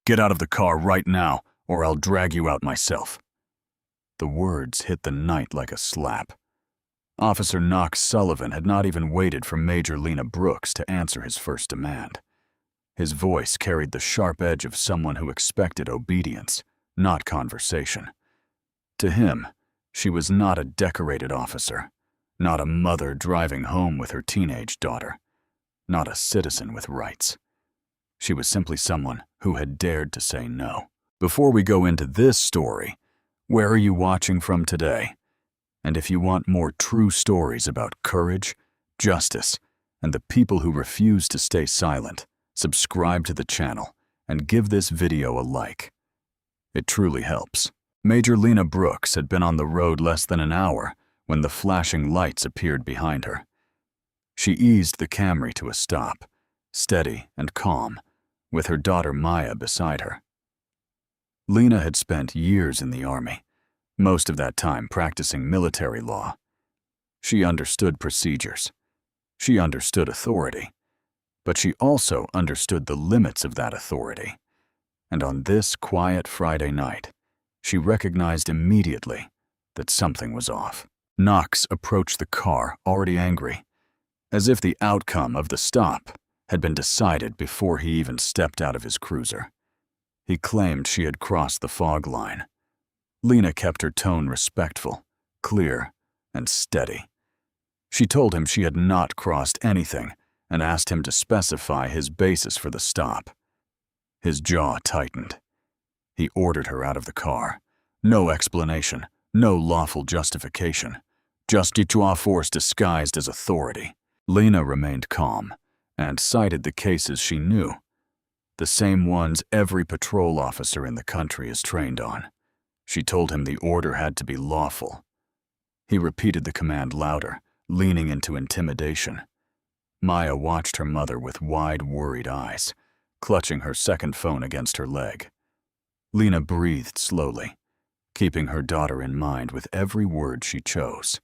Get out of the car right now, or I'll drag you out myself." The words hit the night like a slap. Officer Knox Sullivan had not even waited for Major Lena Brooks to answer his first demand. His voice carried the sharp edge of someone who expected obedience, not conversation. To him, she was not a decorated officer, not a mother driving home with her teenage daughter, not a citizen with rights. She was simply someone who had dared to say no. Before we go into this story, where are you watching from today? And if you want more true stories about courage, justice, and the people who refuse to stay silent, subscribe to the channel and give this video a like. It truly helps. Major Lena Brooks had been on the road less than an hour when the flashing lights appeared behind her. She eased the Camry to a stop, steady and calm, with her daughter Maya beside her. Lena had spent years in the Army, most of that time practicing military law. She understood procedures. She understood authority. But she also understood the limits of that authority. And on this quiet Friday night, she recognized immediately that something was off. Knox approached the car already angry, as if the outcome of the stop had been decided before he even stepped out of his cruiser. He claimed she had crossed the fog line. Lena kept her tone respectful, clear, and steady. She told him she had not crossed anything and asked him to specify his basis for the stop. His jaw tightened. He ordered her out of the car. No explanation, no lawful justification. Just detoire force disguised as authority. Lena remained calm and cited the cases she knew, the same ones every patrol officer in the country is trained on. She told him the order had to be lawful. He repeated the command louder, leaning into intimidation. Maya watched her mother with wide, worried eyes, clutching her second phone against her leg. Lena breathed slowly, keeping her daughter in mind with every word she chose.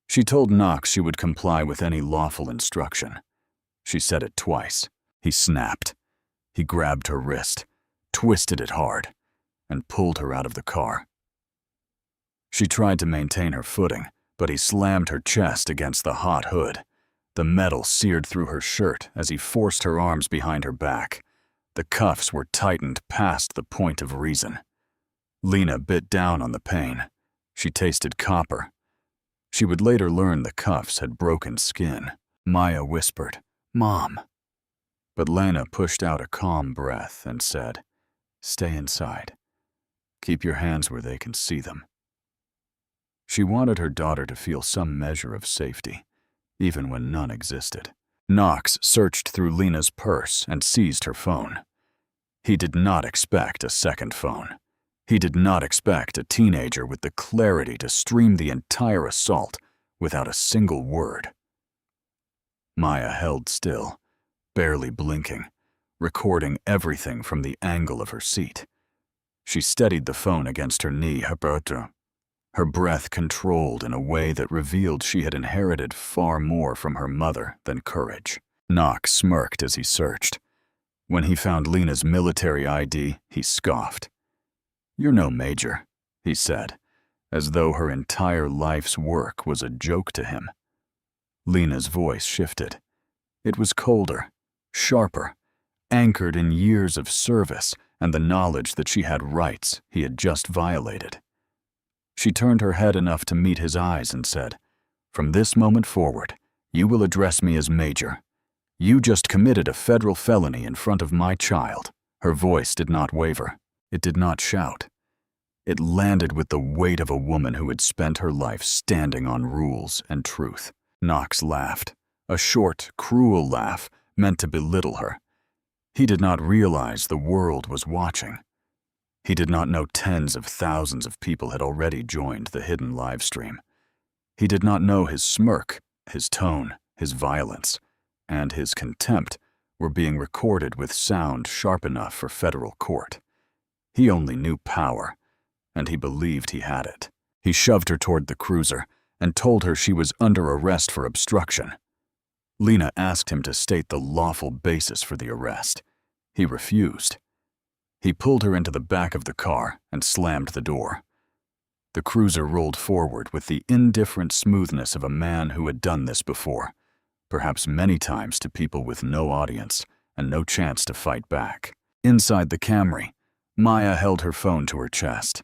She told Knox she would comply with any lawful instruction. She said it twice. He snapped. He grabbed her wrist, twisted it hard, and pulled her out of the car. She tried to maintain her footing, but he slammed her chest against the hot hood. The metal seared through her shirt as he forced her arms behind her back. The cuffs were tightened past the point of reason. Lena bit down on the pain. She tasted copper. She would later learn the cuffs had broken skin. Maya whispered, "Mom." But Lena pushed out a calm breath and said, "Stay inside. Keep your hands where they can see them." She wanted her daughter to feel some measure of safety, even when none existed. Knox searched through Lena's purse and seized her phone. He did not expect a second phone. He did not expect a teenager with the clarity to stream the entire assault without a single word. Maya held still, barely blinking, recording everything from the angle of her seat. She steadied the phone against her knee, her breath controlled in a way that revealed she had inherited far more from her mother than courage. Knox smirked as he searched. When he found Lena's military ID, he scoffed. "You're no major," he said, as though her entire life's work was a joke to him. Lena's voice shifted. It was colder, sharper, anchored in years of service and the knowledge that she had rights he had just violated. She turned her head enough to meet his eyes and said, "From this moment forward, you will address me as Major. You just committed a federal felony in front of my child." Her voice did not waver. It did not shout. It landed with the weight of a woman who had spent her life standing on rules and truth. Knox laughed, a short, cruel laugh meant to belittle her. He did not realize the world was watching. He did not know tens of thousands of people had already joined the hidden live stream. He did not know his smirk, his tone, his violence, and his contempt were being recorded with sound sharp enough for federal court. He only knew power, and he believed he had it. He shoved her toward the cruiser and told her she was under arrest for obstruction. Lena asked him to state the lawful basis for the arrest. He refused. He pulled her into the back of the car and slammed the door. The cruiser rolled forward with the indifferent smoothness of a man who had done this before, perhaps many times to people with no audience and no chance to fight back. Inside the Camry, Maya held her phone to her chest.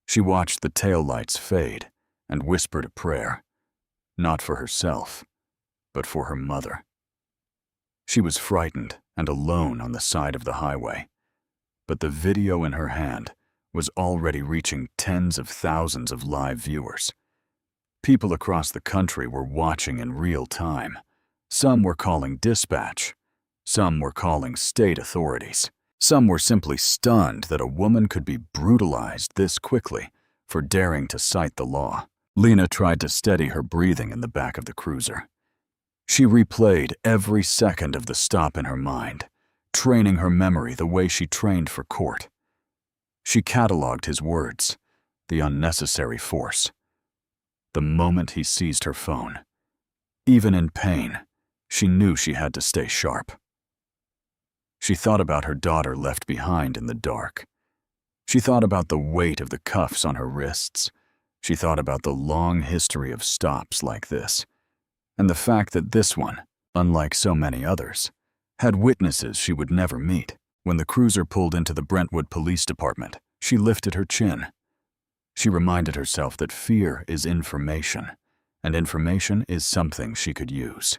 She watched the taillights fade and whispered a prayer, not for herself, but for her mother. She was frightened and alone on the side of the highway, but the video in her hand was already reaching tens of thousands of live viewers. People across the country were watching in real time. Some were calling dispatch. Some were calling state authorities. Some were simply stunned that a woman could be brutalized this quickly for daring to cite the law. Lena tried to steady her breathing in the back of the cruiser. She replayed every second of the stop in her mind, training her memory the way she trained for court. She cataloged his words, the unnecessary force. The moment he seized her phone, even in pain, she knew she had to stay sharp. She thought about her daughter left behind in the dark. She thought about the weight of the cuffs on her wrists. She thought about the long history of stops like this, and the fact that this one, unlike so many others, had witnesses she would never meet. When the cruiser pulled into the Brentwood Police Department, she lifted her chin. She reminded herself that fear is information, and information is something she could use.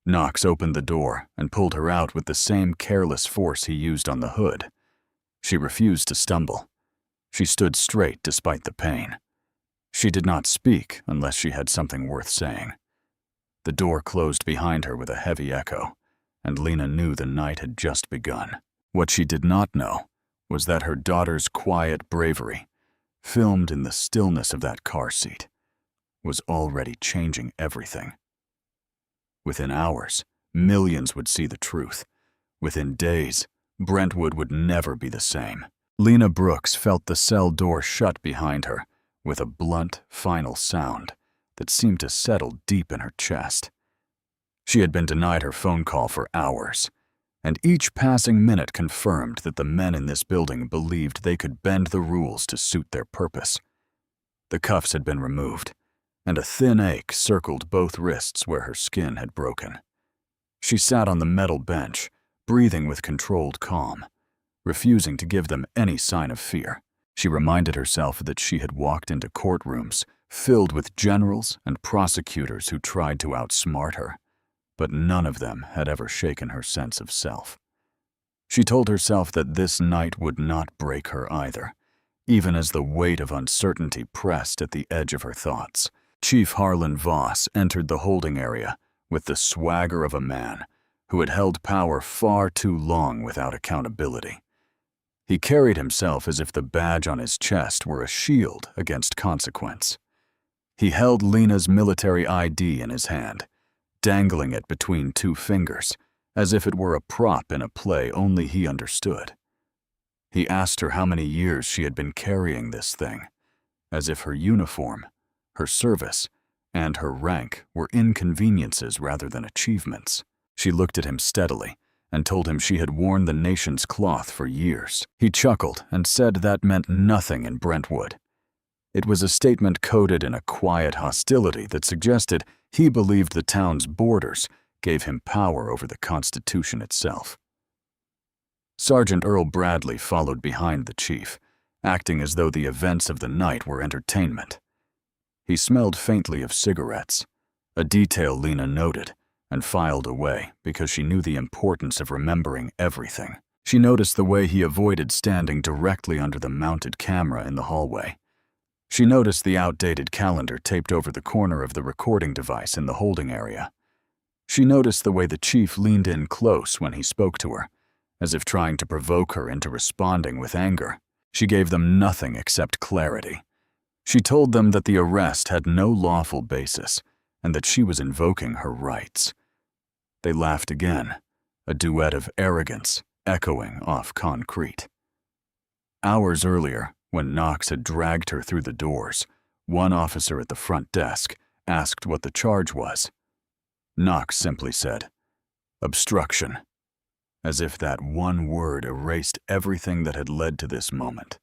Knox opened the door and pulled her out with the same careless force he used on the hood. She refused to stumble. She stood straight despite the pain. She did not speak unless she had something worth saying. The door closed behind her with a heavy echo, and Lena knew the night had just begun. What she did not know was that her daughter's quiet bravery, filmed in the stillness of that car seat, was already changing everything. Within hours, millions would see the truth. Within days, Brentwood would never be the same. Lena Brooks felt the cell door shut behind her with a blunt, final sound that seemed to settle deep in her chest. She had been denied her phone call for hours, and each passing minute confirmed that the men in this building believed they could bend the rules to suit their purpose. The cuffs had been removed, and a thin ache circled both wrists where her skin had broken. She sat on the metal bench, breathing with controlled calm, refusing to give them any sign of fear. She reminded herself that she had walked into courtrooms filled with generals and prosecutors who tried to outsmart her, but none of them had ever shaken her sense of self. She told herself that this night would not break her either, even as the weight of uncertainty pressed at the edge of her thoughts. Chief Harlan Voss entered the holding area with the swagger of a man who had held power far too long without accountability. He carried himself as if the badge on his chest were a shield against consequence. He held Lena's military ID in his hand, dangling it between two fingers, as if it were a prop in a play only he understood. He asked her how many years she had been carrying this thing, as if her uniform, her service, and her rank were inconveniences rather than achievements. She looked at him steadily and told him she had worn the nation's cloth for years. He chuckled and said that meant nothing in Brentwood. It was a statement coded in a quiet hostility that suggested he believed the town's borders gave him power over the Constitution itself. Sergeant Earl Bradley followed behind the chief, acting as though the events of the night were entertainment. He smelled faintly of cigarettes, a detail Lena noted and filed away because she knew the importance of remembering everything. She noticed the way he avoided standing directly under the mounted camera in the hallway. She noticed the outdated calendar taped over the corner of the recording device in the holding area. She noticed the way the chief leaned in close when he spoke to her, as if trying to provoke her into responding with anger. She gave them nothing except clarity. She told them that the arrest had no lawful basis and that she was invoking her rights. They laughed again, a duet of arrogance echoing off concrete. Hours earlier, when Knox had dragged her through the doors, one officer at the front desk asked what the charge was. Knox simply said, "Obstruction." as if that one word erased everything that had led to this moment.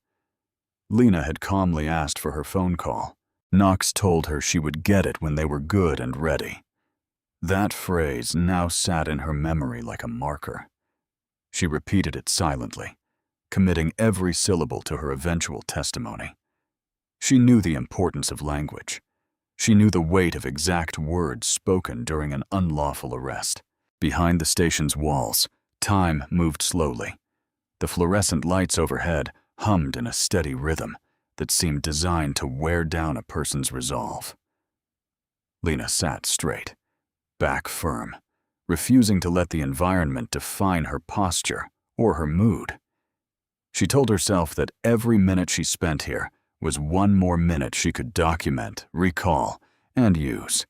Lena had calmly asked for her phone call. Knox told her she would get it when they were good and ready. That phrase now sat in her memory like a marker. She repeated it silently, committing every syllable to her eventual testimony. She knew the importance of language. She knew the weight of exact words spoken during an unlawful arrest. Behind the station's walls, time moved slowly. The fluorescent lights overhead hummed in a steady rhythm that seemed designed to wear down a person's resolve. Lena sat straight, back firm, refusing to let the environment define her posture or her mood. She told herself that every minute she spent here was one more minute she could document, recall, and use.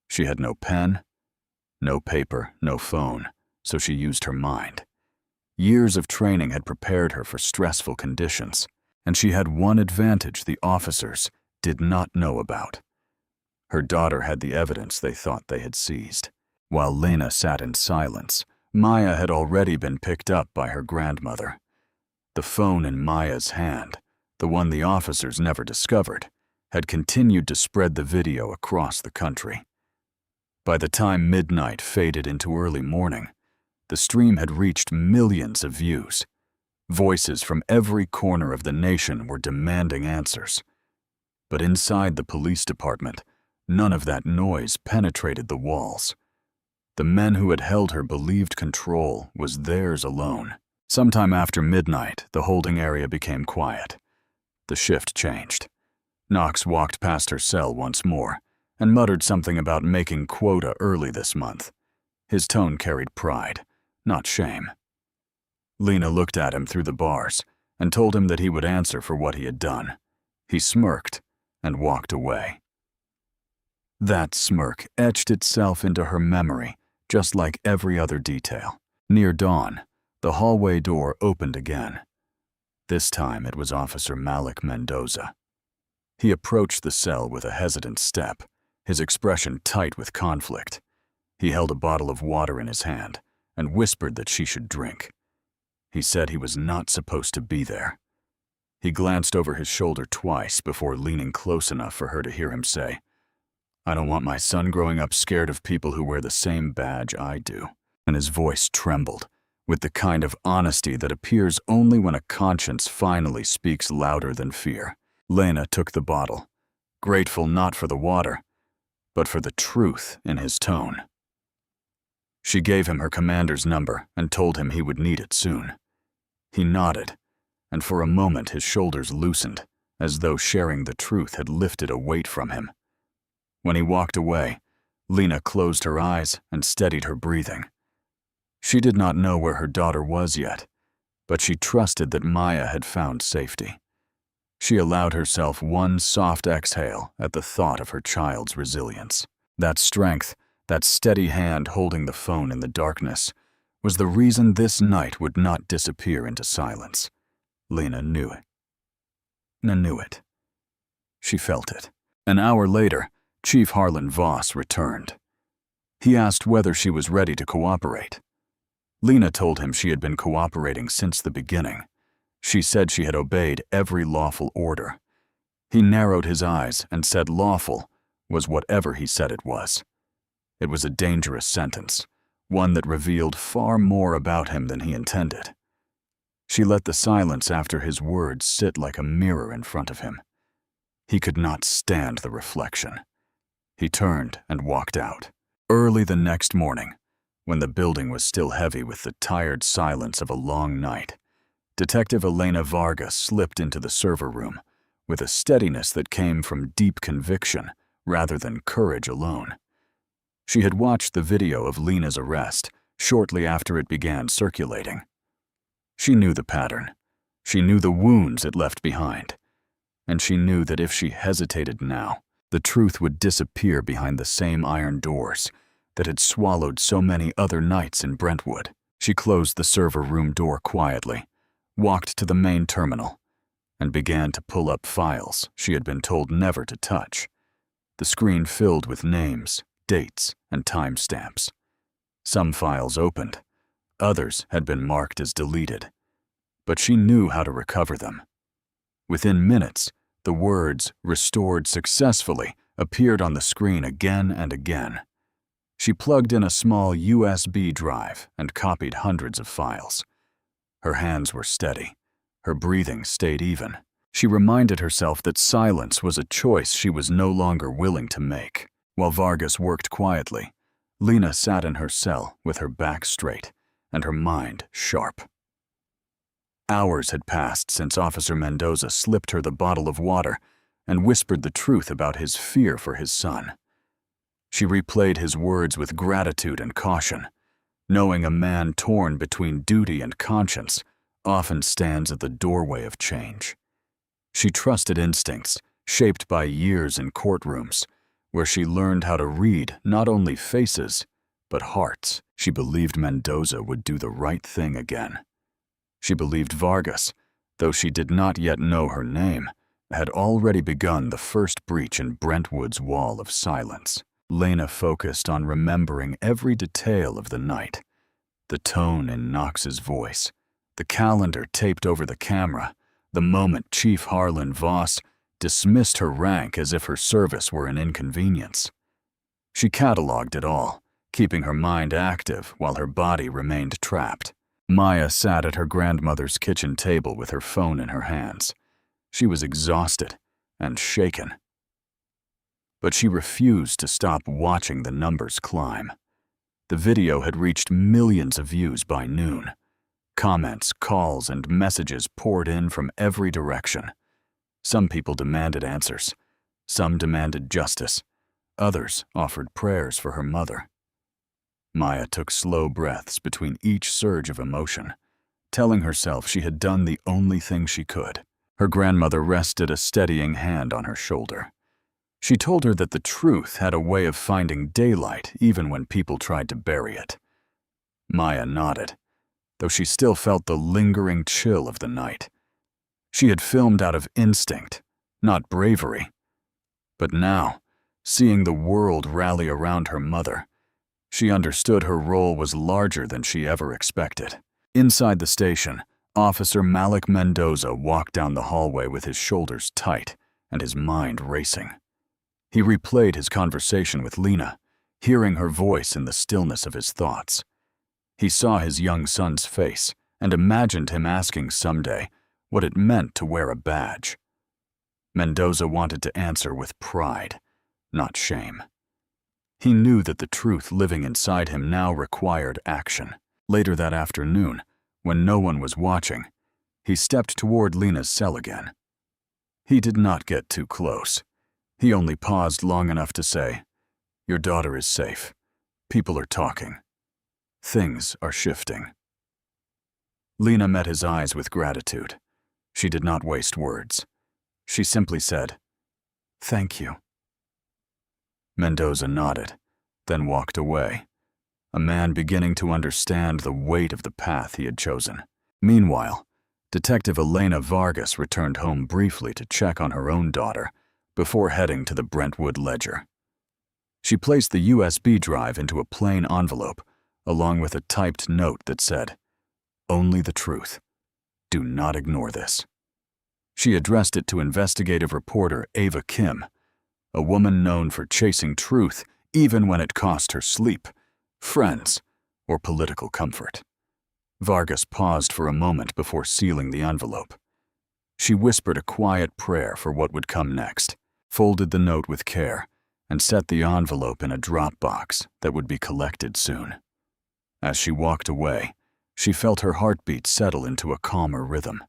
She had no pen, no paper, no phone, so she used her mind. Years of training had prepared her for stressful conditions, and she had one advantage the officers did not know about. Her daughter had the evidence they thought they had seized. While Lena sat in silence, Maya had already been picked up by her grandmother. The phone in Maya's hand, the one the officers never discovered, had continued to spread the video across the country. By the time midnight faded into early morning, the stream had reached millions of views. Voices from every corner of the nation were demanding answers. But inside the police department, none of that noise penetrated the walls. The men who had held her believed control was theirs alone. Sometime after midnight, the holding area became quiet. The shift changed. Knox walked past her cell once more and muttered something about making quota early this month. His tone carried pride, not shame. Lena looked at him through the bars and told him that he would answer for what he had done. He smirked and walked away. That smirk etched itself into her memory, just like every other detail. Near dawn, the hallway door opened again. This time it was Officer Malik Mendoza. He approached the cell with a hesitant step, his expression tight with conflict. He held a bottle of water in his hand and whispered that she should drink. He said he was not supposed to be there. He glanced over his shoulder twice before leaning close enough for her to hear him say, "I don't want my son growing up scared of people who wear the same badge I do." And his voice trembled, with the kind of honesty that appears only when a conscience finally speaks louder than fear. Lena took the bottle, grateful not for the water, but for the truth in his tone. She gave him her commander's number and told him he would need it soon. He nodded, and for a moment his shoulders loosened, as though sharing the truth had lifted a weight from him. When he walked away, Lena closed her eyes and steadied her breathing. She did not know where her daughter was yet, but she trusted that Maya had found safety. She allowed herself one soft exhale at the thought of her child's resilience. That strength, that steady hand holding the phone in the darkness, was the reason this night would not disappear into silence. Lena knew it. She felt it. An hour later, Chief Harlan Voss returned. He asked whether she was ready to cooperate. Lena told him she had been cooperating since the beginning. She said she had obeyed every lawful order. He narrowed his eyes and said lawful was whatever he said it was. It was a dangerous sentence, one that revealed far more about him than he intended. She let the silence after his words sit like a mirror in front of him. He could not stand the reflection. He turned and walked out. Early the next morning, when the building was still heavy with the tired silence of a long night, Detective Elena Vargas slipped into the server room with a steadiness that came from deep conviction rather than courage alone. She had watched the video of Lena's arrest shortly after it began circulating. She knew the pattern. She knew the wounds it left behind. And she knew that if she hesitated now, the truth would disappear behind the same iron doors that had swallowed so many other nights in Brentwood. She closed the server room door quietly, walked to the main terminal, and began to pull up files she had been told never to touch. The screen filled with names, dates, and timestamps. Some files opened, Others had been marked as deleted, but she knew how to recover them. Within minutes, the words "restored successfully" appeared on the screen again and again. She plugged in a small USB drive and copied hundreds of files. Her hands were steady. Her breathing stayed even. She reminded herself that silence was a choice she was no longer willing to make. While Vargas worked quietly, Lena sat in her cell with her back straight and her mind sharp. Hours had passed since Officer Mendoza slipped her the bottle of water and whispered the truth about his fear for his son. She replayed his words with gratitude and caution, knowing a man torn between duty and conscience often stands at the doorway of change. She trusted instincts shaped by years in courtrooms, where she learned how to read not only faces, but hearts. She believed Mendoza would do the right thing again. She believed Vargas, though she did not yet know her name, had already begun the first breach in Brentwood's wall of silence. Lena focused on remembering every detail of the night. The tone in Knox's voice, the calendar taped over the camera, the moment Chief Harlan Voss dismissed her rank as if her service were an inconvenience. She cataloged it all, keeping her mind active while her body remained trapped. Maya sat at her grandmother's kitchen table with her phone in her hands. She was exhausted and shaken. But she refused to stop watching the numbers climb. The video had reached millions of views by noon. Comments, calls, and messages poured in from every direction. Some people demanded answers. Some demanded justice. Others offered prayers for her mother. Maya took slow breaths between each surge of emotion, telling herself she had done the only thing she could. Her grandmother rested a steadying hand on her shoulder. She told her that the truth had a way of finding daylight even when people tried to bury it. Maya nodded, though she still felt the lingering chill of the night. She had filmed out of instinct, not bravery. But now, seeing the world rally around her mother, she understood her role was larger than she ever expected. Inside the station, Officer Malik Mendoza walked down the hallway with his shoulders tight and his mind racing. He replayed his conversation with Lena, hearing her voice in the stillness of his thoughts. He saw his young son's face and imagined him asking someday what it meant to wear a badge. Mendoza wanted to answer with pride, not shame. He knew that the truth living inside him now required action. Later that afternoon, when no one was watching, he stepped toward Lena's cell again. He did not get too close. He only paused long enough to say, "Your daughter is safe. People are talking. Things are shifting." Lena met his eyes with gratitude. She did not waste words. She simply said, "Thank you." Mendoza nodded, then walked away, a man beginning to understand the weight of the path he had chosen. Meanwhile, Detective Elena Vargas returned home briefly to check on her own daughter before heading to the Brentwood Ledger. She placed the USB drive into a plain envelope, along with a typed note that said, "Only the truth. Do not ignore this." She addressed it to investigative reporter Ava Kim, a woman known for chasing truth even when it cost her sleep, friends, or political comfort. Vargas paused for a moment before sealing the envelope. She whispered a quiet prayer for what would come next, folded the note with care, and set the envelope in a drop box that would be collected soon. As she walked away, she felt her heartbeat settle into a calmer rhythm.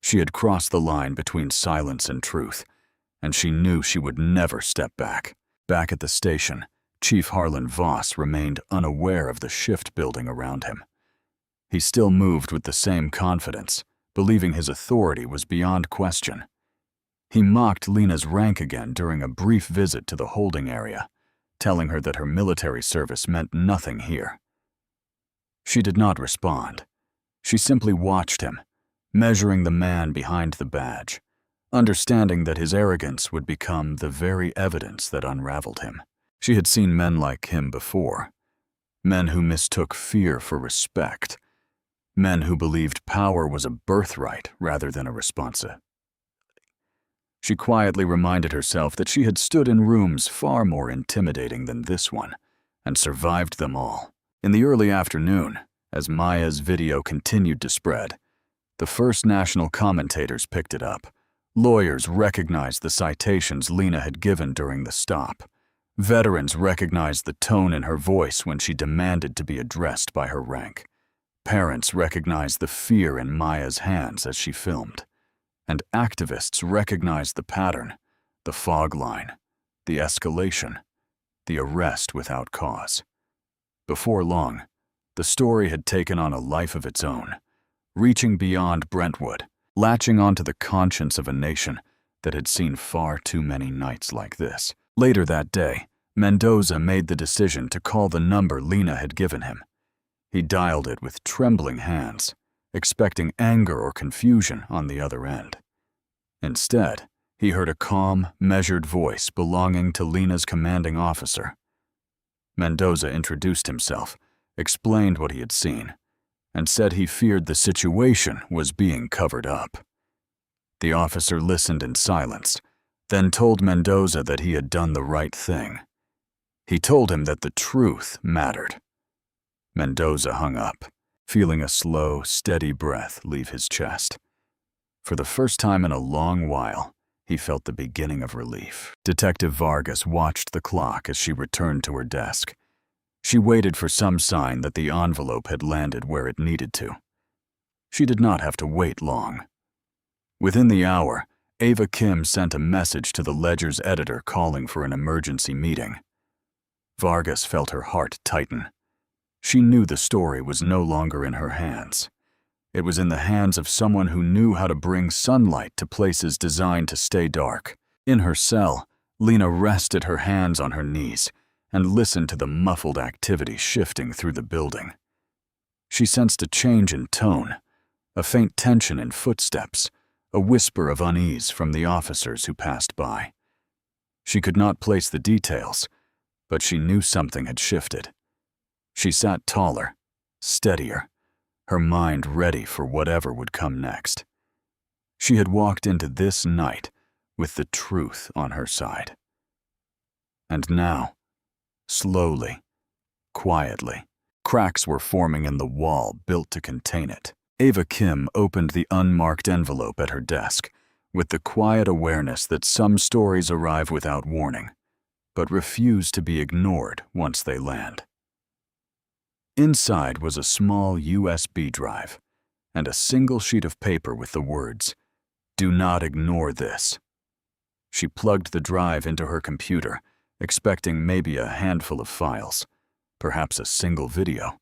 She had crossed the line between silence and truth, and she knew she would never step back. Back at the station, Chief Harlan Voss remained unaware of the shift building around him. He still moved with the same confidence, believing his authority was beyond question. He mocked Lena's rank again during a brief visit to the holding area, telling her that her military service meant nothing here. She did not respond. She simply watched him, measuring the man behind the badge, understanding that his arrogance would become the very evidence that unraveled him. She had seen men like him before, Men who mistook fear for respect. Men who believed power was a birthright rather than a responsibility. She quietly reminded herself that she had stood in rooms far more intimidating than this one, and survived them all. In the early afternoon, as Maya's video continued to spread, the first national commentators picked it up. Lawyers recognized the citations Lena had given during the stop. Veterans recognized the tone in her voice when she demanded to be addressed by her rank. Parents recognized the fear in Maya's hands as she filmed. And activists recognized the pattern, the fog line, the escalation, the arrest without cause. Before long, the story had taken on a life of its own, reaching beyond Brentwood, latching onto the conscience of a nation that had seen far too many nights like this. Later that day, Mendoza made the decision to call the number Lena had given him. He dialed it with trembling hands, expecting anger or confusion on the other end. Instead, he heard a calm, measured voice belonging to Lena's commanding officer. Mendoza introduced himself, explained what he had seen, and said he feared the situation was being covered up. The officer listened in silence, then told Mendoza that he had done the right thing. He told him that the truth mattered. Mendoza hung up, feeling a slow, steady breath leave his chest. For the first time in a long while, he felt the beginning of relief. Detective Vargas watched the clock as she returned to her desk. She waited for some sign that the envelope had landed where it needed to. She did not have to wait long. Within the hour, Ava Kim sent a message to the Ledger's editor calling for an emergency meeting. Vargas felt her heart tighten. She knew the story was no longer in her hands. It was in the hands of someone who knew how to bring sunlight to places designed to stay dark. In her cell, Lena rested her hands on her knees and listened to the muffled activity shifting through the building. She sensed a change in tone, a faint tension in footsteps, a whisper of unease from the officers who passed by. She could not place the details, but she knew something had shifted. She sat taller, steadier, her mind ready for whatever would come next. She had walked into this night with the truth on her side. And now, slowly, quietly, cracks were forming in the wall built to contain it. Ava Kim opened the unmarked envelope at her desk with the quiet awareness that some stories arrive without warning, but refuse to be ignored once they land. Inside was a small USB drive and a single sheet of paper with the words, "Do not ignore this." She plugged the drive into her computer, expecting maybe a handful of files, perhaps a single video.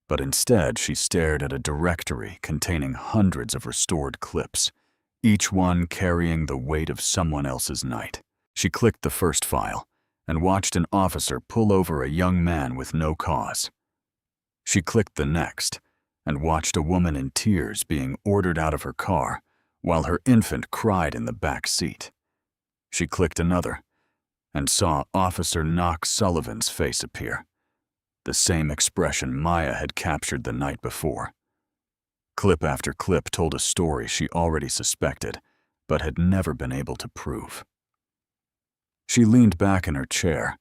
But instead, she stared at a directory containing hundreds of restored clips, each one carrying the weight of someone else's night. She clicked the first file and watched an officer pull over a young man with no cause. She clicked the next and watched a woman in tears being ordered out of her car while her infant cried in the back seat. She clicked another and saw Officer Knox Sullivan's face appear, the same expression Maya had captured the night before. Clip after clip told a story she already suspected, but had never been able to prove. She leaned back in her chair,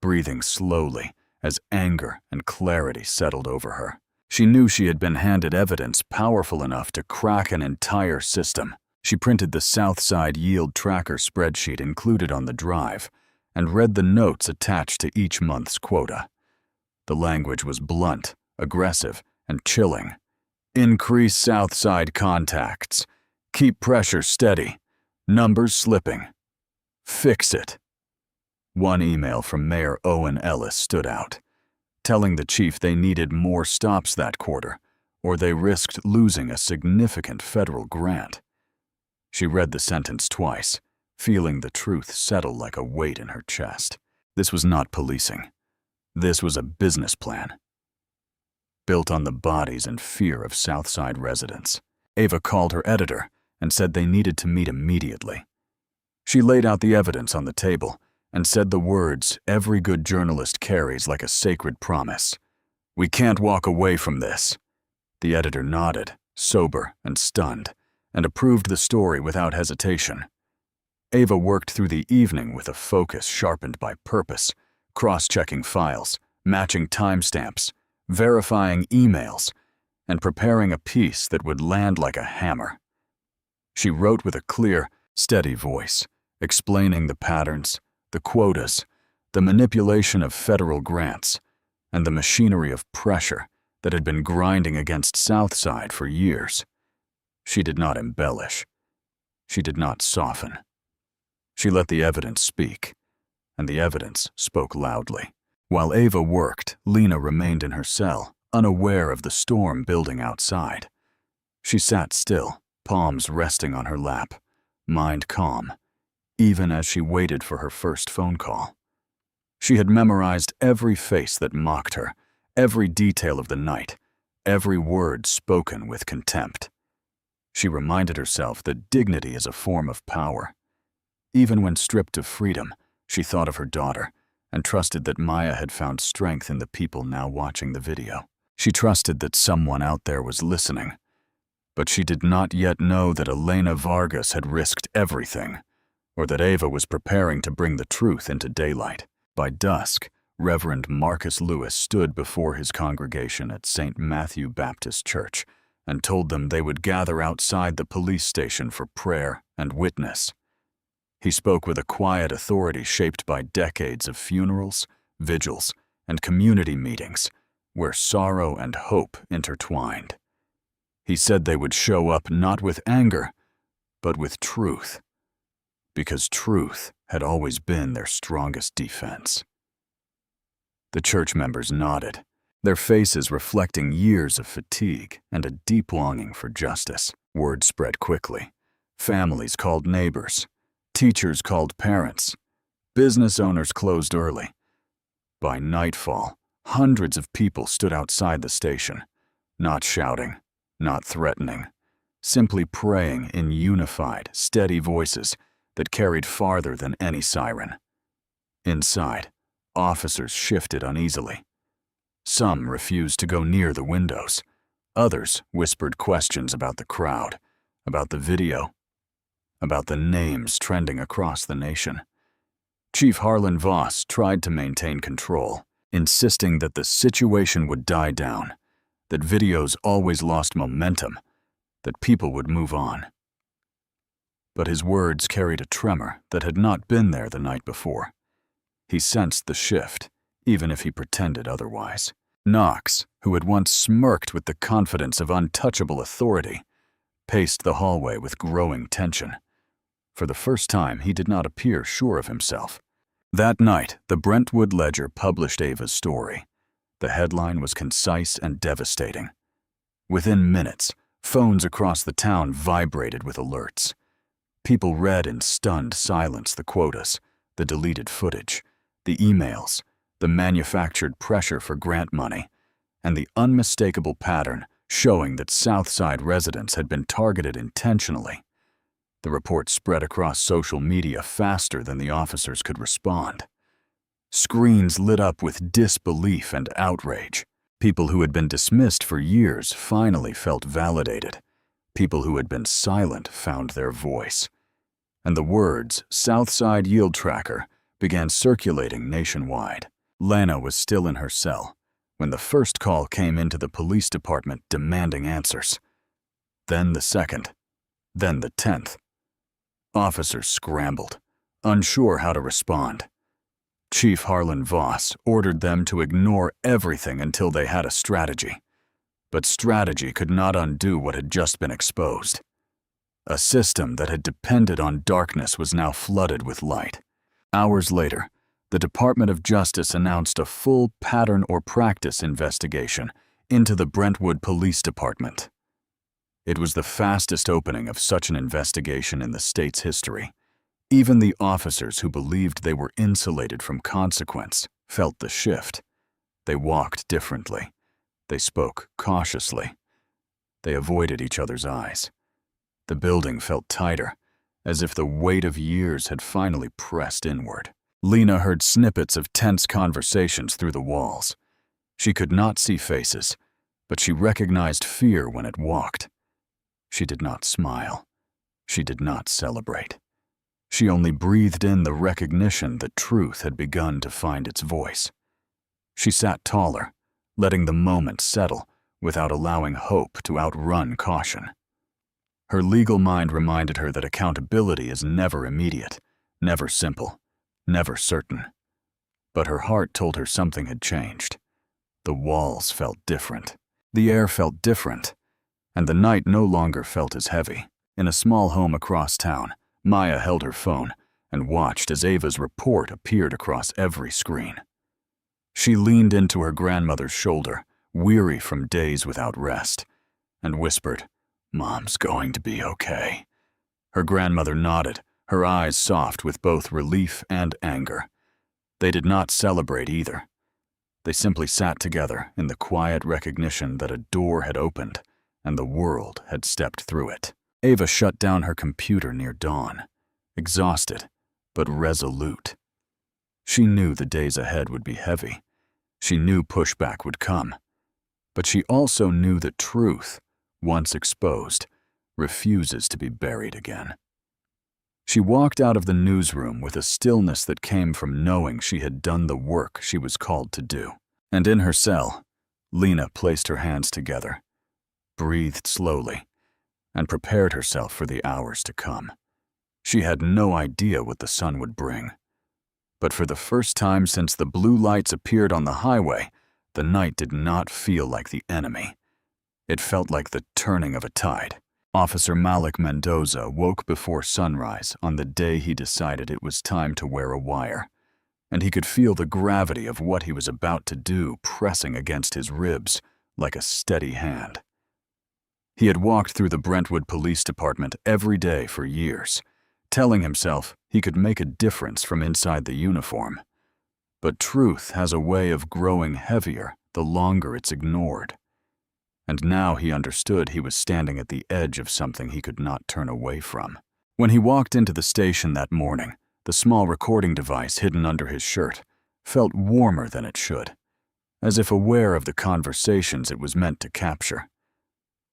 breathing slowly as anger and clarity settled over her. She knew she had been handed evidence powerful enough to crack an entire system. She printed the Southside Yield Tracker spreadsheet included on the drive and read the notes attached to each month's quota. The language was blunt, aggressive, and chilling. Increase Southside contacts. Keep pressure steady. Numbers slipping. Fix it. One email from Mayor Owen Ellis stood out, telling the chief they needed more stops that quarter, or they risked losing a significant federal grant. She read the sentence twice, feeling the truth settle like a weight in her chest. This was not policing. This was a business plan, built on the bodies and fear of Southside residents. Ava called her editor and said they needed to meet immediately. She laid out the evidence on the table and said the words every good journalist carries like a sacred promise. "We can't walk away from this." The editor nodded, sober and stunned, and approved the story without hesitation. Ava worked through the evening with a focus sharpened by purpose, cross-checking files, matching timestamps, verifying emails, and preparing a piece that would land like a hammer. She wrote with a clear, steady voice, explaining the patterns, the quotas, the manipulation of federal grants, and the machinery of pressure that had been grinding against Southside for years. She did not embellish. She did not soften. She let the evidence speak, and the evidence spoke loudly. While Ava worked, Lena remained in her cell, unaware of the storm building outside. She sat still, palms resting on her lap, mind calm, even as she waited for her first phone call. She had memorized every face that mocked her, every detail of the night, every word spoken with contempt. She reminded herself that dignity is a form of power. Even when stripped of freedom, she thought of her daughter and trusted that Maya had found strength in the people now watching the video. She trusted that someone out there was listening. But she did not yet know that Elena Vargas had risked everything, or that Ava was preparing to bring the truth into daylight. By dusk, Reverend Marcus Lewis stood before his congregation at St. Matthew Baptist Church and told them they would gather outside the police station for prayer and witness. He spoke with a quiet authority shaped by decades of funerals, vigils, and community meetings where sorrow and hope intertwined. He said they would show up not with anger, but with truth, because truth had always been their strongest defense. The church members nodded, their faces reflecting years of fatigue and a deep longing for justice. Word spread quickly. Families called neighbors. Teachers called parents. Business owners closed early. By nightfall, hundreds of people stood outside the station, not shouting, not threatening, simply praying in unified, steady voices that carried farther than any siren. Inside, officers shifted uneasily. Some refused to go near the windows. Others whispered questions about the crowd, about the video, about the names trending across the nation. Chief Harlan Voss tried to maintain control, insisting that the situation would die down, that videos always lost momentum, that people would move on. But his words carried a tremor that had not been there the night before. He sensed the shift, even if he pretended otherwise. Knox, who had once smirked with the confidence of untouchable authority, paced the hallway with growing tension. For the first time, he did not appear sure of himself. That night, the Brentwood Ledger published Ava's story. The headline was concise and devastating. Within minutes, phones across the town vibrated with alerts. People read in stunned silence the quotas, the deleted footage, the emails, the manufactured pressure for grant money, and the unmistakable pattern showing that Southside residents had been targeted intentionally. The report spread across social media faster than the officers could respond. Screens lit up with disbelief and outrage. People who had been dismissed for years finally felt validated. People who had been silent found their voice. And the words, Southside Yield Tracker, began circulating nationwide. Lana was still in her cell when the first call came into the police department demanding answers. Then the second. Then the 10th. Officers scrambled, unsure how to respond. Chief Harlan Voss ordered them to ignore everything until they had a strategy. But strategy could not undo what had just been exposed. A system that had depended on darkness was now flooded with light. Hours later, the Department of Justice announced a full pattern or practice investigation into the Brentwood Police Department. It was the fastest opening of such an investigation in the state's history. Even the officers who believed they were insulated from consequence felt the shift. They walked differently. They spoke cautiously. They avoided each other's eyes. The building felt tighter, as if the weight of years had finally pressed inward. Lena heard snippets of tense conversations through the walls. She could not see faces, but she recognized fear when it walked. She did not smile. She did not celebrate. She only breathed in the recognition that truth had begun to find its voice. She sat taller, letting the moment settle without allowing hope to outrun caution. Her legal mind reminded her that accountability is never immediate, never simple, never certain. But her heart told her something had changed. The walls felt different. The air felt different, and the night no longer felt as heavy. In a small home across town, Maya held her phone and watched as Ava's report appeared across every screen. She leaned into her grandmother's shoulder, weary from days without rest, and whispered, "Mom's going to be okay." Her grandmother nodded, her eyes soft with both relief and anger. They did not celebrate either. They simply sat together in the quiet recognition that a door had opened and the world had stepped through it. Ava shut down her computer near dawn, exhausted but resolute. She knew the days ahead would be heavy. She knew pushback would come. But she also knew that truth, once exposed, refuses to be buried again. She walked out of the newsroom with a stillness that came from knowing she had done the work she was called to do. And in her cell, Lena placed her hands together, breathed slowly, and prepared herself for the hours to come. She had no idea what the sun would bring. But for the first time since the blue lights appeared on the highway, the night did not feel like the enemy. It felt like the turning of a tide. Officer Malik Mendoza woke before sunrise on the day he decided it was time to wear a wire, and he could feel the gravity of what he was about to do pressing against his ribs like a steady hand. He had walked through the Brentwood Police Department every day for years, telling himself he could make a difference from inside the uniform. But truth has a way of growing heavier the longer it's ignored. And now he understood he was standing at the edge of something he could not turn away from. When he walked into the station that morning, the small recording device hidden under his shirt felt warmer than it should, as if aware of the conversations it was meant to capture.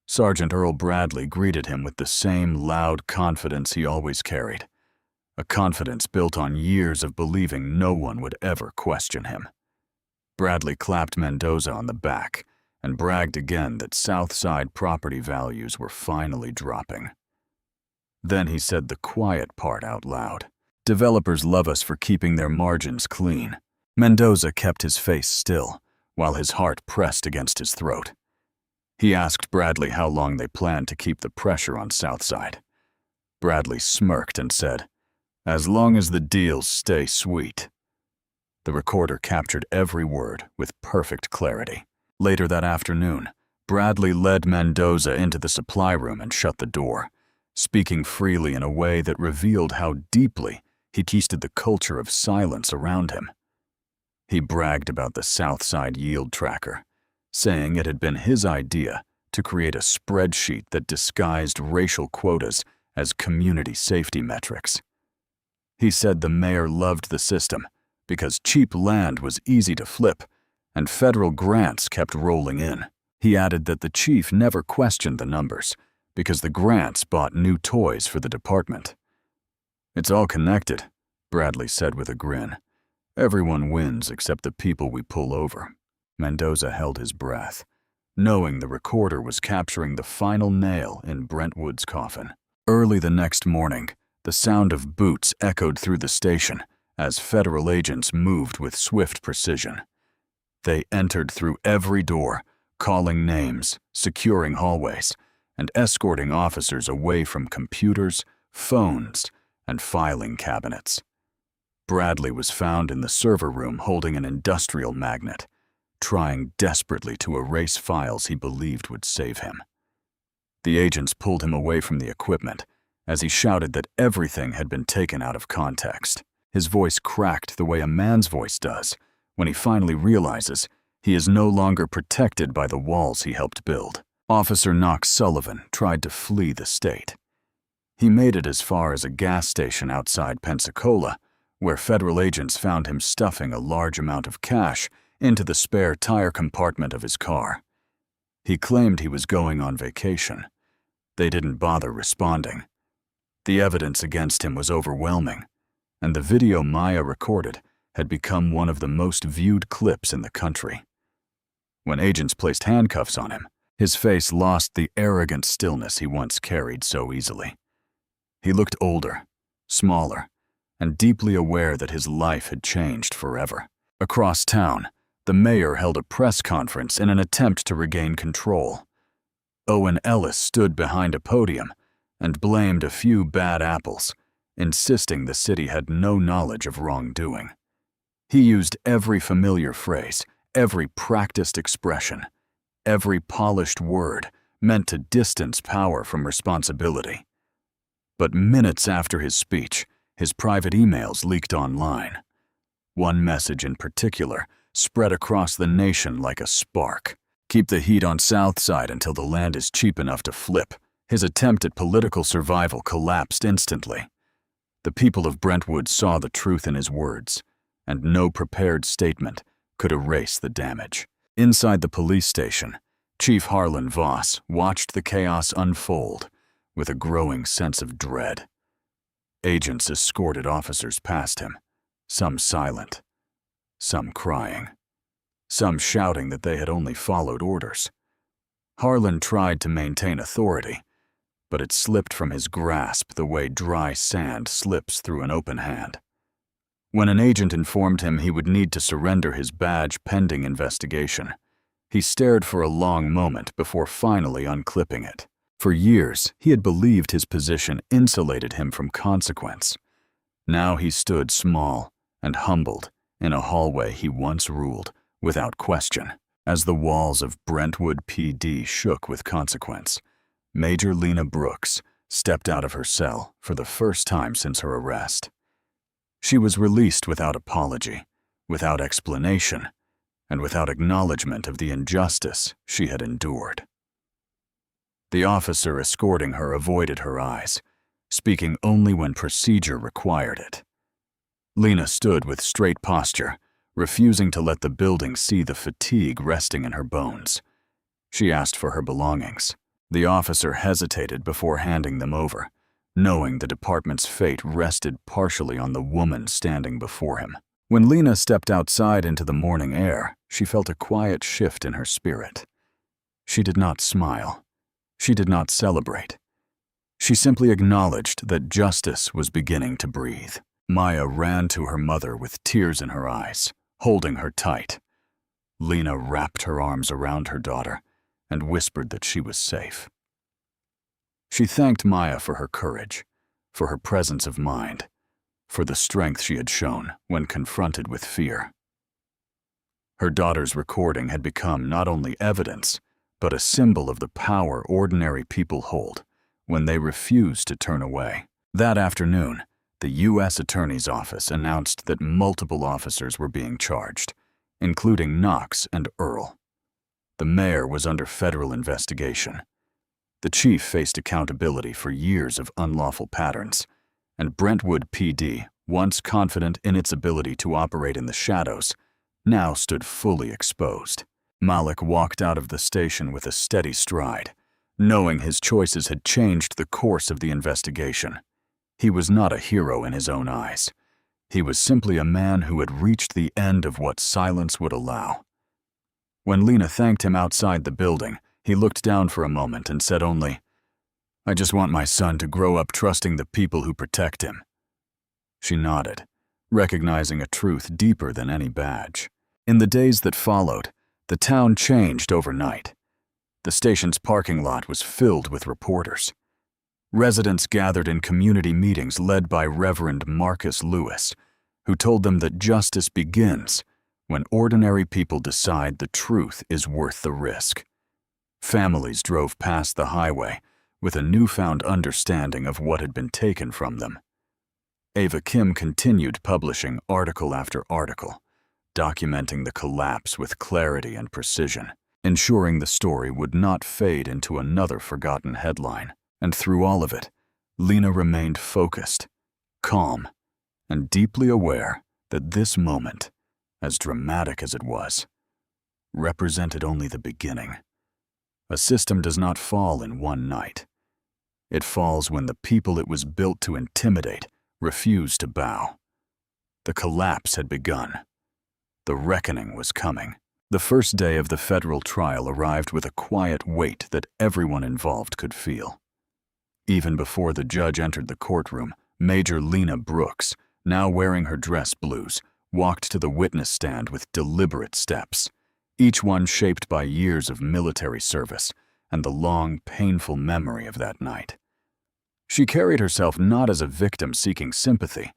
Sergeant Earl Bradley greeted him with the same loud confidence he always carried, a confidence built on years of believing no one would ever question him. Bradley clapped Mendoza on the back and bragged again that Southside property values were finally dropping. Then he said the quiet part out loud. "Developers love us for keeping their margins clean." Mendoza kept his face still, while his heart pressed against his throat. He asked Bradley how long they planned to keep the pressure on Southside. Bradley smirked and said, "As long as the deals stay sweet." The recorder captured every word with perfect clarity. Later that afternoon, Bradley led Mendoza into the supply room and shut the door, speaking freely in a way that revealed how deeply he tasted the culture of silence around him. He bragged about the Southside Yield Tracker, saying it had been his idea to create a spreadsheet that disguised racial quotas as community safety metrics. He said the mayor loved the system because cheap land was easy to flip and federal grants kept rolling in. He added that the chief never questioned the numbers because the grants bought new toys for the department. "It's all connected," Bradley said with a grin. "Everyone wins except the people we pull over." Mendoza held his breath, knowing the recorder was capturing the final nail in Brentwood's coffin. Early the next morning, the sound of boots echoed through the station as federal agents moved with swift precision. They entered through every door, calling names, securing hallways, and escorting officers away from computers, phones, and filing cabinets. Bradley was found in the server room holding an industrial magnet, trying desperately to erase files he believed would save him. The agents pulled him away from the equipment as he shouted that everything had been taken out of context. His voice cracked the way a man's voice does when he finally realizes he is no longer protected by the walls he helped build. Officer Knox Sullivan tried to flee the state. He made it as far as a gas station outside Pensacola, where federal agents found him stuffing a large amount of cash into the spare tire compartment of his car. He claimed he was going on vacation. They didn't bother responding. The evidence against him was overwhelming, and the video Maya recorded had become one of the most viewed clips in the country. When agents placed handcuffs on him, his face lost the arrogant stillness he once carried so easily. He looked older, smaller, and deeply aware that his life had changed forever. Across town, the mayor held a press conference in an attempt to regain control. Owen Ellis stood behind a podium and blamed a few bad apples, insisting the city had no knowledge of wrongdoing. He used every familiar phrase, every practiced expression, every polished word meant to distance power from responsibility. But minutes after his speech, his private emails leaked online. One message in particular spread across the nation like a spark. Keep the heat on South Side until the land is cheap enough to flip. His attempt at political survival collapsed instantly. The people of Brentwood saw the truth in his words, and no prepared statement could erase the damage. Inside the police station, Chief Harlan Voss watched the chaos unfold with a growing sense of dread. Agents escorted officers past him, some silent, some crying, some shouting that they had only followed orders. Harlan tried to maintain authority, but it slipped from his grasp the way dry sand slips through an open hand. When an agent informed him he would need to surrender his badge pending investigation, he stared for a long moment before finally unclipping it. For years, he had believed his position insulated him from consequence. Now he stood small and humbled in a hallway he once ruled without question. As the walls of Brentwood PD shook with consequence, Major Lena Brooks stepped out of her cell for the first time since her arrest. She was released without apology, without explanation, and without acknowledgement of the injustice she had endured. The officer escorting her avoided her eyes, speaking only when procedure required it. Lena stood with straight posture, refusing to let the building see the fatigue resting in her bones. She asked for her belongings. The officer hesitated before handing them over, knowing the department's fate rested partially on the woman standing before him. When Lena stepped outside into the morning air, she felt a quiet shift in her spirit. She did not smile. She did not celebrate. She simply acknowledged that justice was beginning to breathe. Maya ran to her mother with tears in her eyes, holding her tight. Lena wrapped her arms around her daughter and whispered that she was safe. She thanked Maya for her courage, for her presence of mind, for the strength she had shown when confronted with fear. Her daughter's recording had become not only evidence, but a symbol of the power ordinary people hold when they refuse to turn away. That afternoon, the U.S. Attorney's Office announced that multiple officers were being charged, including Knox and Earl. The mayor was under federal investigation. The chief faced accountability for years of unlawful patterns, and Brentwood PD, once confident in its ability to operate in the shadows, now stood fully exposed. Malik walked out of the station with a steady stride, knowing his choices had changed the course of the investigation. He was not a hero in his own eyes. He was simply a man who had reached the end of what silence would allow. When Lena thanked him outside the building, he looked down for a moment and said only, "I just want my son to grow up trusting the people who protect him." She nodded, recognizing a truth deeper than any badge. In the days that followed, the town changed overnight. The station's parking lot was filled with reporters. Residents gathered in community meetings led by Reverend Marcus Lewis, who told them that justice begins when ordinary people decide the truth is worth the risk. Families drove past the highway with a newfound understanding of what had been taken from them. Ava Kim continued publishing article after article, documenting the collapse with clarity and precision, ensuring the story would not fade into another forgotten headline. And through all of it, Lena remained focused, calm, and deeply aware that this moment, as dramatic as it was, represented only the beginning. A system does not fall in one night. It falls when the people it was built to intimidate refuse to bow. The collapse had begun. The reckoning was coming. The first day of the federal trial arrived with a quiet weight that everyone involved could feel. Even before the judge entered the courtroom, Major Lena Brooks, now wearing her dress blues, walked to the witness stand with deliberate steps, each one shaped by years of military service and the long, painful memory of that night. She carried herself not as a victim seeking sympathy,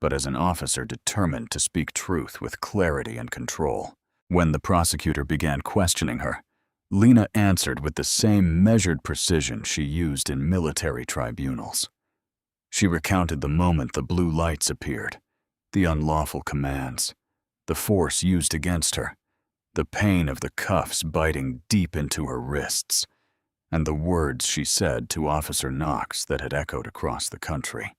but as an officer determined to speak truth with clarity and control. When the prosecutor began questioning her, Lena answered with the same measured precision she used in military tribunals. She recounted the moment the blue lights appeared, the unlawful commands, the force used against her, the pain of the cuffs biting deep into her wrists, and the words she said to Officer Knox that had echoed across the country.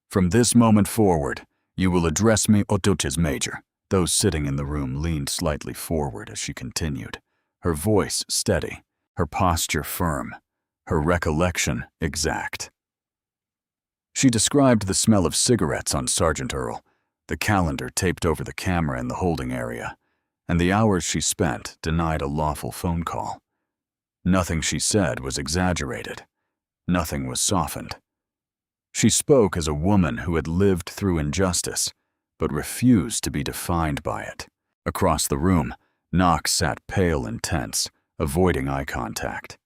"From this moment forward, you will address me as Major." Those sitting in the room leaned slightly forward as she continued, her voice steady, her posture firm, her recollection exact. She described the smell of cigarettes on Sergeant Earl, the calendar taped over the camera in the holding area, and the hours she spent denied a lawful phone call. Nothing she said was exaggerated. Nothing was softened. She spoke as a woman who had lived through injustice, but refused to be defined by it. Across the room, Knox sat pale and tense, avoiding eye contact.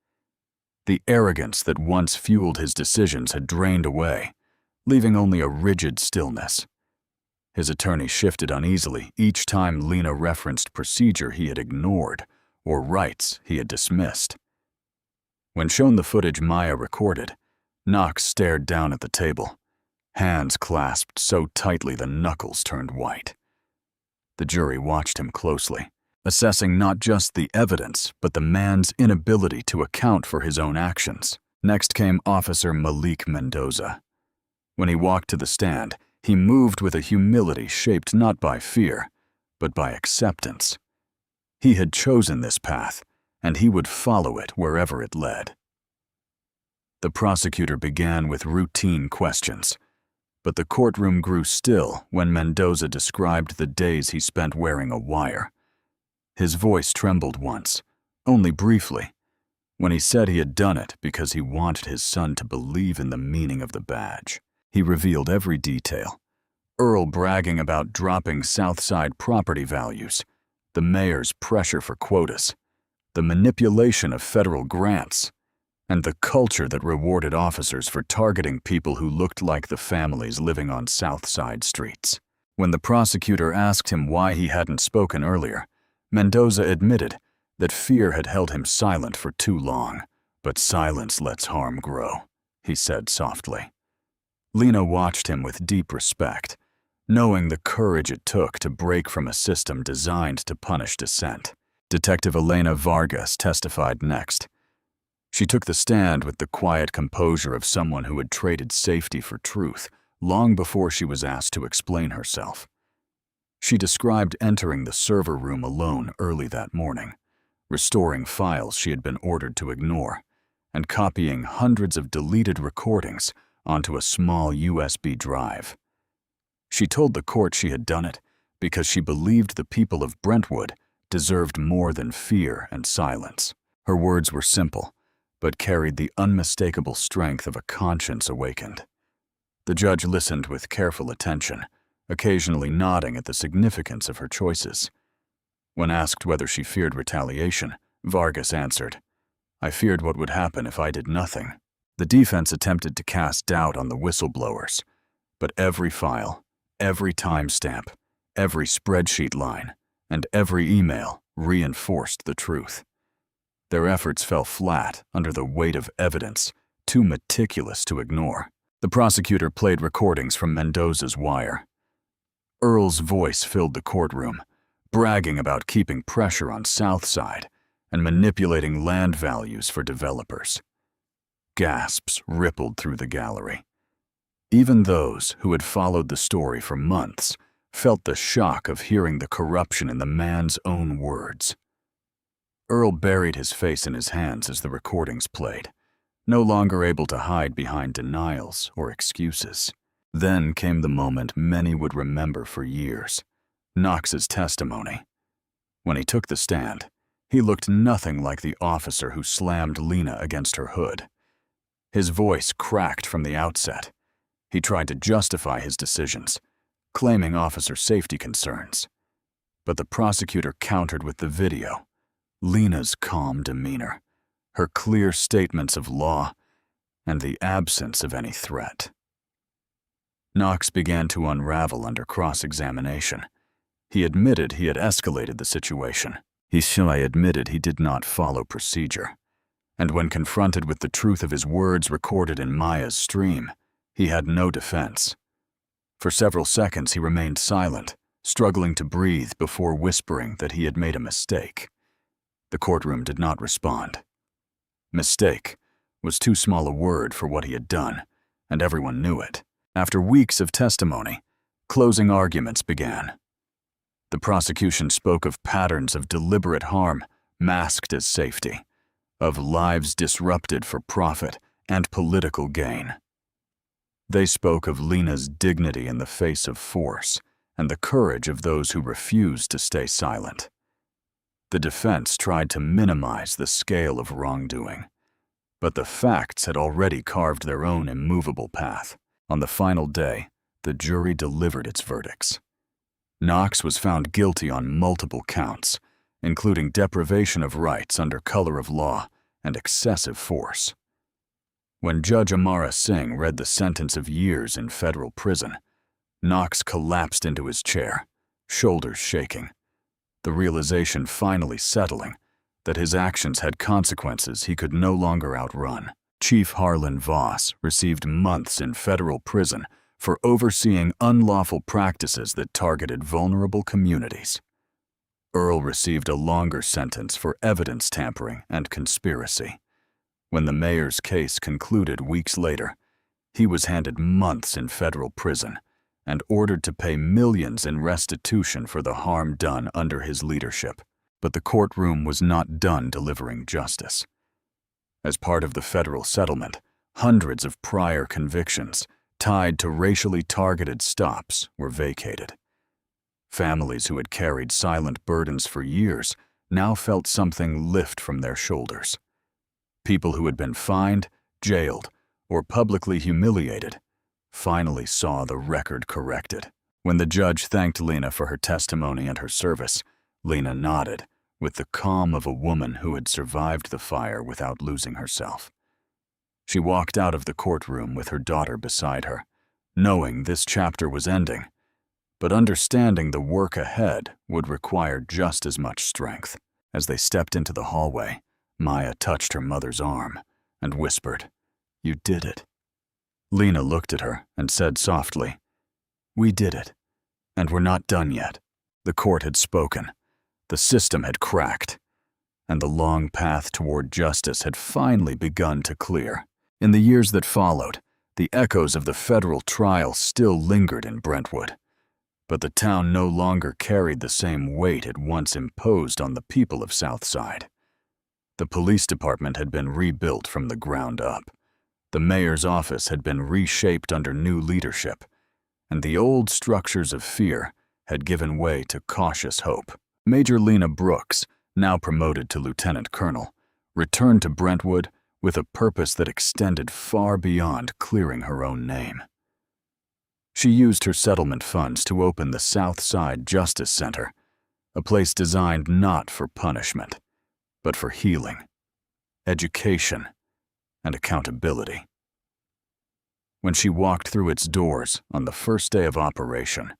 The arrogance that once fueled his decisions had drained away, leaving only a rigid stillness. His attorney shifted uneasily each time Lena referenced procedure he had ignored or rights he had dismissed. When shown the footage Maya recorded, Knox stared down at the table, hands clasped so tightly the knuckles turned white. The jury watched him closely, assessing not just the evidence, but the man's inability to account for his own actions. Next came Officer Malik Mendoza. When he walked to the stand, he moved with a humility shaped not by fear, but by acceptance. He had chosen this path, and he would follow it wherever it led. The prosecutor began with routine questions, but the courtroom grew still when Mendoza described the days he spent wearing a wire. His voice trembled once, only briefly, when he said he had done it because he wanted his son to believe in the meaning of the badge. He revealed every detail. Earl bragging about dropping Southside property values, the mayor's pressure for quotas, the manipulation of federal grants, and the culture that rewarded officers for targeting people who looked like the families living on Southside streets. When the prosecutor asked him why he hadn't spoken earlier, Mendoza admitted that fear had held him silent for too long. "But silence lets harm grow," he said softly. Lena watched him with deep respect, knowing the courage it took to break from a system designed to punish dissent. Detective Elena Vargas testified next. She took the stand with the quiet composure of someone who had traded safety for truth long before she was asked to explain herself. She described entering the server room alone early that morning, restoring files she had been ordered to ignore, and copying hundreds of deleted recordings onto a small USB drive. She told the court she had done it because she believed the people of Brentwood deserved more than fear and silence. Her words were simple, but carried the unmistakable strength of a conscience awakened. The judge listened with careful attention, occasionally nodding at the significance of her choices. When asked whether she feared retaliation, Vargas answered, "I feared what would happen if I did nothing." The defense attempted to cast doubt on the whistleblowers, but every file, every timestamp, every spreadsheet line, and every email reinforced the truth. Their efforts fell flat under the weight of evidence too meticulous to ignore. The prosecutor played recordings from Mendoza's wire. Earl's voice filled the courtroom, bragging about keeping pressure on Southside and manipulating land values for developers. Gasps rippled through the gallery. Even those who had followed the story for months felt the shock of hearing the corruption in the man's own words. Earl buried his face in his hands as the recordings played, no longer able to hide behind denials or excuses. Then came the moment many would remember for years, Knox's testimony. When he took the stand, he looked nothing like the officer who slammed Lena against her hood. His voice cracked from the outset. He tried to justify his decisions, claiming officer safety concerns. But the prosecutor countered with the video, Lena's calm demeanor, her clear statements of law, and the absence of any threat. Knox began to unravel under cross-examination. He admitted he had escalated the situation. He admitted he did not follow procedure. And when confronted with the truth of his words recorded in Maya's stream, he had no defense. For several seconds he remained silent, struggling to breathe before whispering that he had made a mistake. The courtroom did not respond. Mistake was too small a word for what he had done, and everyone knew it. After weeks of testimony, closing arguments began. The prosecution spoke of patterns of deliberate harm masked as safety, of lives disrupted for profit and political gain. They spoke of Lena's dignity in the face of force and the courage of those who refused to stay silent. The defense tried to minimize the scale of wrongdoing, but the facts had already carved their own immovable path. On the final day, the jury delivered its verdicts. Knox was found guilty on multiple counts, including deprivation of rights under color of law and excessive force. When Judge Amara Singh read the sentence of years in federal prison, Knox collapsed into his chair, shoulders shaking, the realization finally settling that his actions had consequences he could no longer outrun. Chief Harlan Voss received months in federal prison for overseeing unlawful practices that targeted vulnerable communities. Earl received a longer sentence for evidence tampering and conspiracy. When the mayor's case concluded weeks later, he was handed months in federal prison and ordered to pay millions in restitution for the harm done under his leadership. But the courtroom was not done delivering justice. As part of the federal settlement, hundreds of prior convictions tied to racially targeted stops were vacated. Families who had carried silent burdens for years now felt something lift from their shoulders. People who had been fined, jailed, or publicly humiliated finally saw the record corrected. When the judge thanked Lena for her testimony and her service, Lena nodded with the calm of a woman who had survived the fire without losing herself. She walked out of the courtroom with her daughter beside her, knowing this chapter was ending, but understanding the work ahead would require just as much strength. As they stepped into the hallway, Maya touched her mother's arm and whispered, "You did it." Lena looked at her and said softly, "We did it, and we're not done yet." The court had spoken. The system had cracked, and the long path toward justice had finally begun to clear. In the years that followed, the echoes of the federal trial still lingered in Brentwood, but the town no longer carried the same weight it once imposed on the people of Southside. The police department had been rebuilt from the ground up. The mayor's office had been reshaped under new leadership, and the old structures of fear had given way to cautious hope. Major Lena Brooks, now promoted to lieutenant colonel, returned to Brentwood with a purpose that extended far beyond clearing her own name. She used her settlement funds to open the Southside Justice Center, a place designed not for punishment, but for healing, education, and accountability. When she walked through its doors on the first day of operation,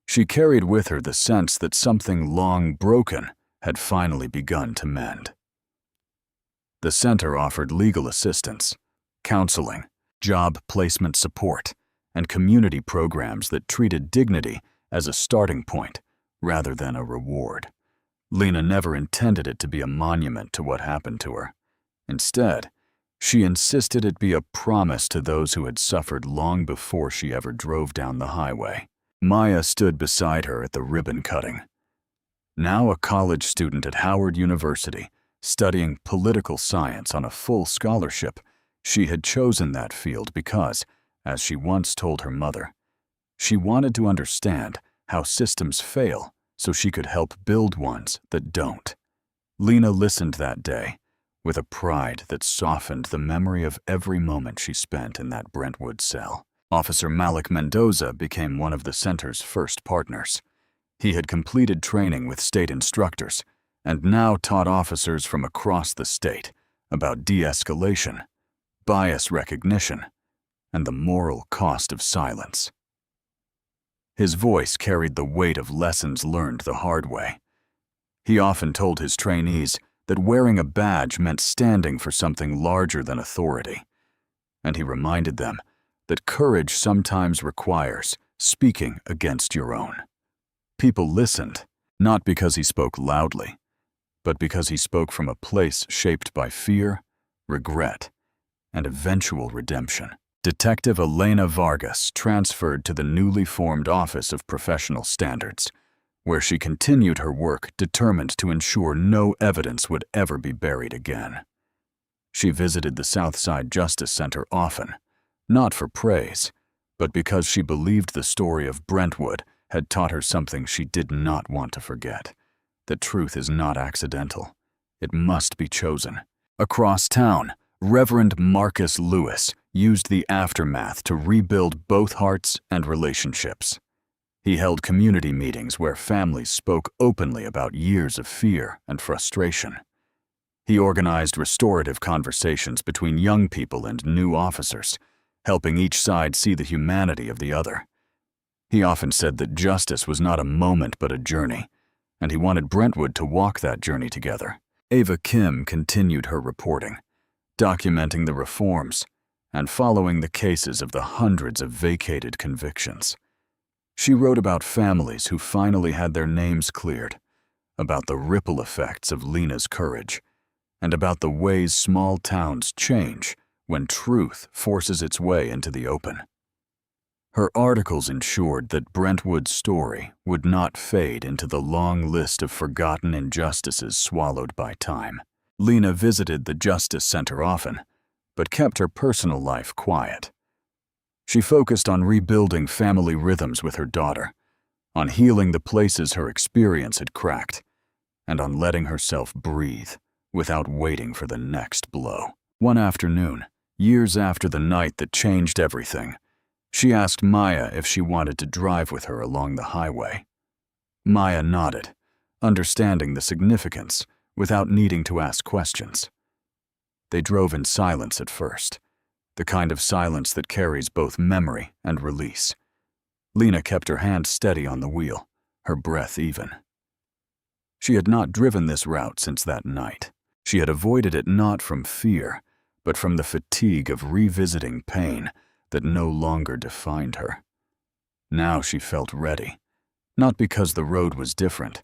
she carried with her the sense that something long broken had finally begun to mend. The center offered legal assistance, counseling, job placement support, and community programs that treated dignity as a starting point rather than a reward. Lena never intended it to be a monument to what happened to her. Instead, She insisted it be a promise to those who had suffered long before she ever drove down the highway. Maya stood beside her at the ribbon cutting. Now a college student at Howard University, studying political science on a full scholarship, she had chosen that field because, as she once told her mother, she wanted to understand how systems fail so she could help build ones that don't. Lena listened that day with a pride that softened the memory of every moment she spent in that Brentwood cell. Officer Malik Mendoza became one of the center's first partners. He had completed training with state instructors and now taught officers from across the state about de-escalation, bias recognition, and the moral cost of silence. His voice carried the weight of lessons learned the hard way. He often told his trainees that wearing a badge meant standing for something larger than authority, and he reminded them that courage sometimes requires speaking against your own. People listened, not because he spoke loudly, but because he spoke from a place shaped by fear, regret, and eventual redemption. Detective Elena Vargas transferred to the newly formed Office of Professional Standards, where she continued her work determined to ensure no evidence would ever be buried again. She visited the Southside Justice Center often, not for praise, but because she believed the story of Brentwood had taught her something she did not want to forget, that truth is not accidental. It must be chosen. Across town, Reverend Marcus Lewis used the aftermath to rebuild both hearts and relationships. He held community meetings where families spoke openly about years of fear and frustration. He organized restorative conversations between young people and new officers, helping each side see the humanity of the other. He often said that justice was not a moment but a journey, and he wanted Brentwood to walk that journey together. Ava Kim continued her reporting, documenting the reforms and following the cases of the hundreds of vacated convictions. She wrote about families who finally had their names cleared, about the ripple effects of Lena's courage, and about the ways small towns change when truth forces its way into the open. Her articles ensured that Brentwood's story would not fade into the long list of forgotten injustices swallowed by time. Lena visited the Justice Center often, but kept her personal life quiet. She focused on rebuilding family rhythms with her daughter, on healing the places her experience had cracked, and on letting herself breathe without waiting for the next blow. One afternoon, years after the night that changed everything, she asked Maya if she wanted to drive with her along the highway. Maya nodded, understanding the significance without needing to ask questions. They drove in silence at first, the kind of silence that carries both memory and release. Lena kept her hand steady on the wheel, her breath even. She had not driven this route since that night. She had avoided it not from fear, but from the fatigue of revisiting pain that no longer defined her. Now she felt ready, not because the road was different,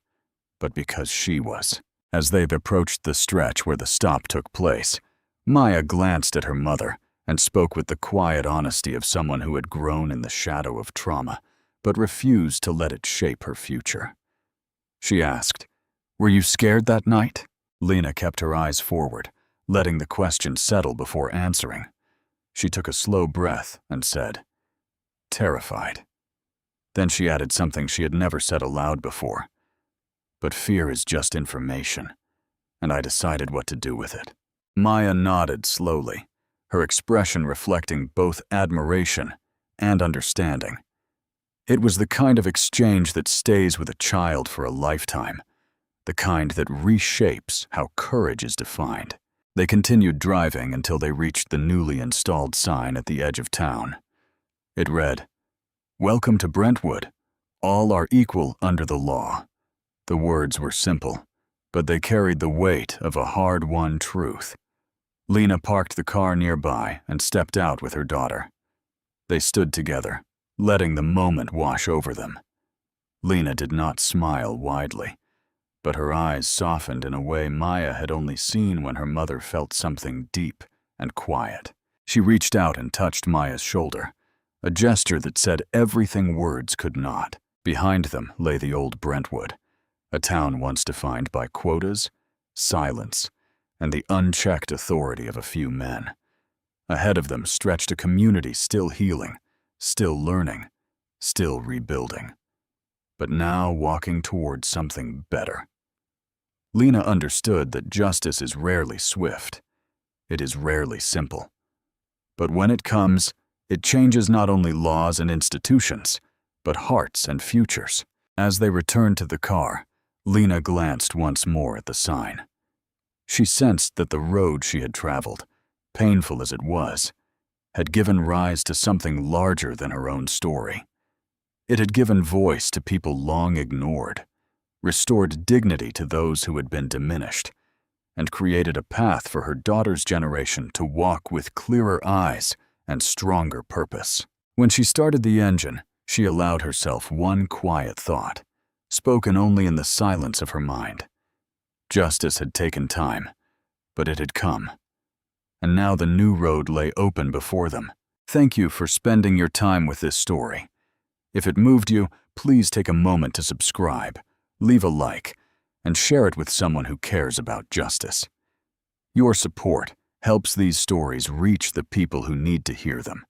but because she was. As they approached the stretch where the stop took place, Maya glanced at her mother and spoke with the quiet honesty of someone who had grown in the shadow of trauma, but refused to let it shape her future. She asked, "Were you scared that night?" Lena kept her eyes forward, letting the question settle before answering. She took a slow breath and said, "Terrified." Then she added something she had never said aloud before. "But fear is just information, and I decided what to do with it." Maya nodded slowly, her expression reflecting both admiration and understanding. It was the kind of exchange that stays with a child for a lifetime, the kind that reshapes how courage is defined. They continued driving until they reached the newly installed sign at the edge of town. It read, "Welcome to Brentwood. All are equal under the law." The words were simple, but they carried the weight of a hard-won truth. Lena parked the car nearby and stepped out with her daughter. They stood together, letting the moment wash over them. Lena did not smile widely, but her eyes softened in a way Maya had only seen when her mother felt something deep and quiet. She reached out and touched Maya's shoulder, a gesture that said everything words could not. Behind them lay the old Brentwood, a town once defined by quotas, silence, and the unchecked authority of a few men. Ahead of them stretched a community still healing, still learning, still rebuilding, but now walking towards something better. Lena understood that justice is rarely swift. It is rarely simple. But when it comes, it changes not only laws and institutions, but hearts and futures. As they returned to the car, Lena glanced once more at the sign. She sensed that the road she had traveled, painful as it was, had given rise to something larger than her own story. It had given voice to people long ignored, restored dignity to those who had been diminished, and created a path for her daughter's generation to walk with clearer eyes and stronger purpose. When she started the engine, she allowed herself one quiet thought, spoken only in the silence of her mind. Justice had taken time, but it had come. And now the new road lay open before them. Thank you for spending your time with this story. If it moved you, please take a moment to subscribe, leave a like, and share it with someone who cares about justice. Your support helps these stories reach the people who need to hear them.